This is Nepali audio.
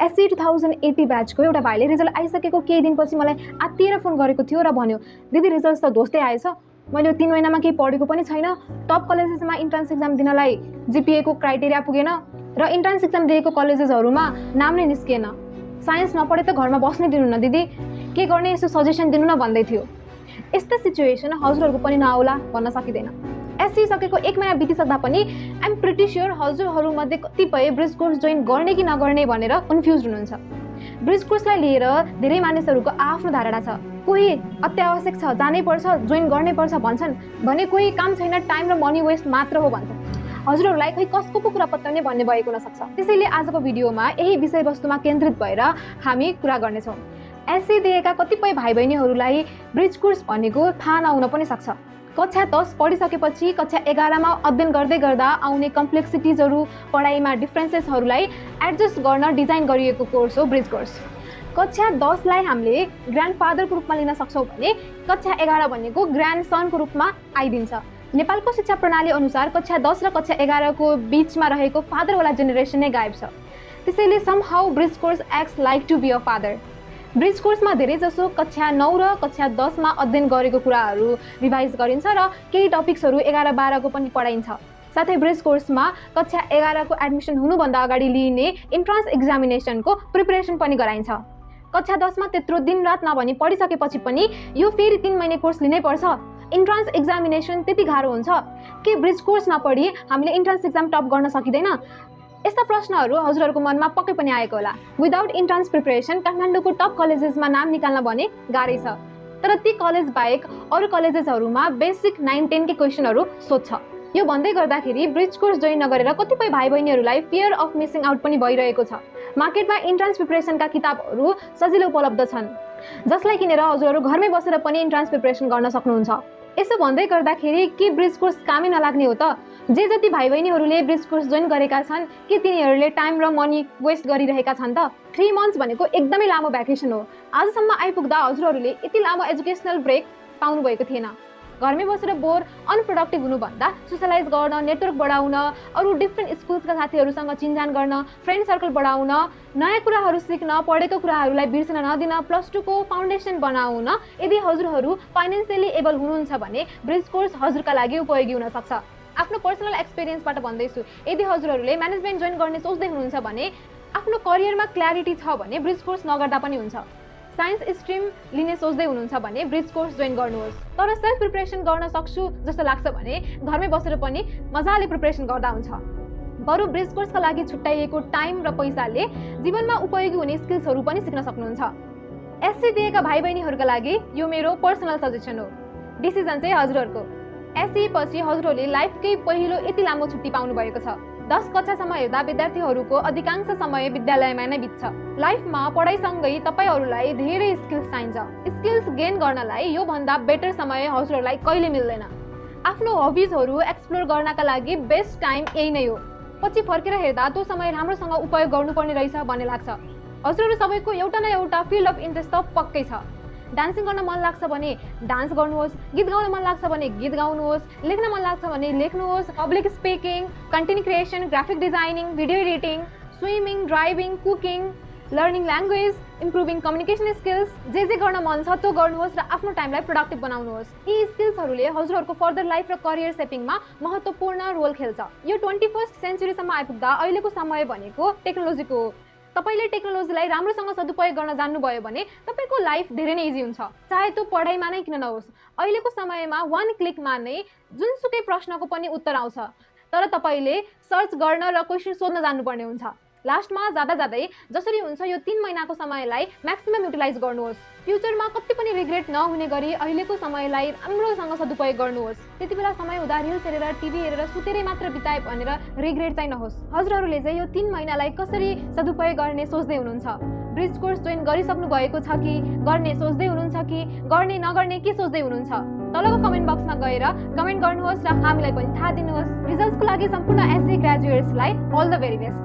एससी 2080 ब्याचको एउटा भाइले रिजल्ट आइसकेको केही दिनपछि मलाई आत्तिएर फोन गरेको थियो र भन्यो, दिदी रिजल्ट त ध्वस्तै आएछ, मैले 3 महिनामा केही पढेको पनि छैन, टप कलेजेसमा इन्ट्रान्स एक्जाम दिनलाई जिपिएको क्राइटेरिया पुगेन र इन्ट्रान्स एक्जाम दिएको कलेजेसहरूमा नाम नै निस्किएन, साइन्स नपढे त घरमा बस्नै दिनु न दिदी, के गर्ने यसो सजेसन दिनु न भन्दै थियो। यस्तो सिचुएसन हजुरहरूको पनि नआउला भन्न सकिँदैन। एससी सकेको 1 महिना बितिसक्दा पनि आइएम प्रिटी स्योर हजुरहरूमध्ये कतिपय ब्रिज कोर्स जोइन गर्ने कि नगर्ने भनेर कन्फ्युज हुनुहुन्छ। ब्रिज कोर्सलाई लिएर धेरै मानिसहरूको आफ्नो धारणा छ। कोही अत्यावश्यक छ, जानै पर्छ, जोइन गर्नै पर्छ भन्छन् भने कोही काम छैन, टाइम र मनी वेस्ट मात्र हो भन्छन्। हजुरहरूलाई खै कसको पो कुरा पत्याउने भन्ने भएको नसक्छ। त्यसैले आजको भिडियोमा यही विषयवस्तुमा केन्द्रित भएर हामी कुरा गर्नेछौँ। एससी दिएका कतिपय भाइ बहिनीहरूलाई ब्रिज कोर्स भनेको थाहा नहुन पनि सक्छ। कक्षा 10 पढिसकेपछि कक्षा 11मा अध्ययन गर्दै गर्दा आउने कम्प्लेक्सिटिजहरू, पढाइमा डिफ्रेन्सेसहरूलाई एडजस्ट गर्न डिजाइन गरिएको कोर्स हो ब्रिज कोर्स। कक्षा 10लाई हामीले ग्रान्डफादरको रूपमा लिन सक्छौँ भने कक्षा 11 भनेको ग्रान्डसनको रूपमा आइदिन्छ। नेपालको शिक्षा प्रणाली अनुसार कक्षा 10 र कक्षा 11 को बीचमा रहेको फादरवाला जेनेरेसन नै गायब छ। त्यसैले somehow bridge course acts like to be a father. Bridge कोर्समा धेरैजसो कक्षा 9 र कक्षा 10मा अध्ययन गरेको कुराहरू रिभाइज गरिन्छ र केही टपिक्सहरू 11-12 को पनि पढाइन्छ। साथै ब्रिज कोर्समा कक्षा 11 को एडमिसन हुनुभन्दा अगाडि लिइने इन्ट्रान्स एक्जामिनेसनको प्रिपरेसन पनि गराइन्छ। कक्षा 10मा त्यत्रो दिनरात नभनी पढिसकेपछि पनि यो फेरि 3 महिने कोर्स लिनै पर्छ। इन्ट्रान्स एक्जामिनेसन त्यति गाह्रो हुन्छ कि ब्रिज कोर्स नपढी हामीले इन्ट्रान्स एक्जाम टप गर्न सकिँदैन? यस्ता प्रश्नहरू हजुरहरूको मनमा पक्कै पनि आएको होला। विदाउट इन्ट्रान्स प्रिपरेसन काठमाडौँको टप कलेजेसमा नाम निकाल्न भने गाह्रै छ। तर ती कलेज बाहेक अरू कलेजेसहरूमा बेसिक 9-10 के क्वेसनहरू सोध्छ। यो भन्दै गर्दाखेरि ब्रिज कोर्स जोइन नगरेर कतिपय भाइ बहिनीहरूलाई फियर अफ मिसिङ आउट पनि भइरहेको छ। मार्केटमा इन्ट्रान्स प्रिपरेसनका किताबहरू सजिलो उपलब्ध छन्, जसलाई किनेर हजुरहरू घरमै बसेर पनि इन्ट्रान्स प्रिपरेसन गर्न सक्नुहुन्छ। यसो भन्दै गर्दाखेरि के ब्रिज कोर्स कामै नलाग्ने हो त? जे जति भाइ बहिनीहरूले ब्रिज कोर्स जोइन गरेका छन् कि तिनीहरूले टाइम र मनी वेस्ट गरिरहेका छन् त? 3 मन्थ्स भनेको एकदमै लामो भ्याकेसन हो। आजसम्म आइपुग्दा हजुरहरूले यति लामो एजुकेसनल ब्रेक पाउनु भएको थिएन। घरमै बसेर बोर अनप्रोडक्टिभ हुनुभन्दा सोसलाइज गर्न, नेटवर्क बढाउन, अरू डिफ्रेन्ट स्कुल्सका साथीहरूसँग चिनजान गर्न, फ्रेन्ड सर्कल बढाउन, नयाँ कुराहरू सिक्न, पढेको कुराहरूलाई बिर्सन नदिन, +2 को फाउन्डेसन बनाउन यदि हजुरहरू फाइनेन्सियली एबल हुनुहुन्छ भने ब्रिज कोर्स हजुरका लागि उपयोगी हुन सक्छ। आफ्नो पर्सनल एक्सपिरियन्सबाट भन्दैछु, यदि हजुरहरूले म्यानेजमेन्ट जोइन गर्ने सोच्दै हुनुहुन्छ भने, आफ्नो करियरमा क्ल्यारिटी छ भने ब्रिज कोर्स नगर्दा पनि हुन्छ। साइन्स स्ट्रिम लिने सोच्दै हुनुहुन्छ भने ब्रिज कोर्स जोइन गर्नुहोस्। तर सेल्फ प्रिपरेसन गर्न सक्छु जस्तो लाग्छ भने घरमै बसेर पनि मजाले प्रिपरेसन गर्दा हुन्छ। बरु ब्रिज कोर्सका लागि छुट्याइएको टाइम र पैसाले जीवनमा उपयोगी हुने स्किल्सहरू पनि सिक्न सक्नुहुन्छ। एससी दिएका भाइ बहिनीहरूका लागि यो मेरो पर्सनल सजेसन हो। डिसिजन चाहिँ हजुरहरूको। एससी पछि हजुरहरूले लाइफकै पहिलो यति लामो छुट्टी पाउनु भएको छ। 10 कक्षासम्म हेर्दा विद्यार्थीहरूको अधिकांश समय विद्यालयमा नै बित्छ। लाइफमा पढाइसँगै तपाईँहरूलाई धेरै स्किल्स चाहिन्छ। स्किल्स गेन गर्नलाई योभन्दा बेटर समय हजुरहरूलाई कहिले मिल्दैन। आफ्नो हबिजहरू एक्सप्लोर गर्नका लागि बेस्ट टाइम यही नै हो। पछि फर्केर हेर्दा त्यो समय राम्रोसँग उपयोग गर्नुपर्ने रहेछ भन्ने लाग्छ। हजुरहरू सबैको एउटा न एउटा फिल्ड अफ इन्ट्रेस्ट त पक्कै छ। डान्सिङ गर्न मन लाग्छ भने डान्स गर्नुहोस्, गीत गाउन मन लाग्छ भने गीत गाउनुहोस्, लेख्न मन लाग्छ भने लेख्नुहोस्, public speaking, content creation, graphic designing, video editing, swimming, driving, cooking, learning language, improving communication skills, जे गर्न मन छ त्यो गर्नुहोस् र आफ्नो टाइमलाई प्रोडक्टिभ बनाउनुहोस्। यी स्किल्सहरूले हजुरहरूको फर्दर लाइफ र करियर सेपिङमा महत्त्वपूर्ण रोल खेल्छ। यो 21st सेन्चुरीसम्म आइपुग्दा अहिलेको समय भनेको टेक्नोलोजीको हो। तपाईले टेक्नोलोजीलाई राम्रोसँग सदुपयोग गर्न जान्नुभयो भने तपाईको लाइफ धेरै नै इजी हुन्छ, चाहे त्यो पढाइमा नै किन नहोस्। अहिलेको समयमा 1 क्लिकमा नै जुनसुकै प्रश्नको पनि उत्तर आउँछ, तर तपाईले सर्च गर्न र क्वेसन सोध्न जान्नुपर्ने हुन्छ। लास्टमा जाँदै जसरी हुन्छ यो 3 महिनाको समयलाई म्याक्सिमम युटिलाइज गर्नुहोस्। फ्युचरमा कति पनि रिग्रेट नहुने गरी अहिलेको समयलाई राम्रोसँग सदुपयोग गर्नुहोस्। त्यति बेला समय हुँदा रिल्स हेरेर, टिभी हेरेर, सुतेरै मात्र बिताए भनेर रिग्रेट चाहिँ नहोस्। हजुरहरूले चाहिँ यो 3 महिनालाई कसरी सदुपयोग गर्ने सोच्दै हुनुहुन्छ? ब्रिज कोर्स जोइन गरिसक्नु भएको छ कि गर्ने सोच्दै हुनुहुन्छ कि गर्ने नगर्ने के सोच्दै हुनुहुन्छ? तलको कमेन्ट बक्समा गएर कमेन्ट गर्नुहोस् र हामीलाई पनि थाहा दिनुहोस्। रिजल्ट्सको लागि सम्पूर्ण एससी ग्रेजुएट्सलाई अल द भेरी बेस्ट।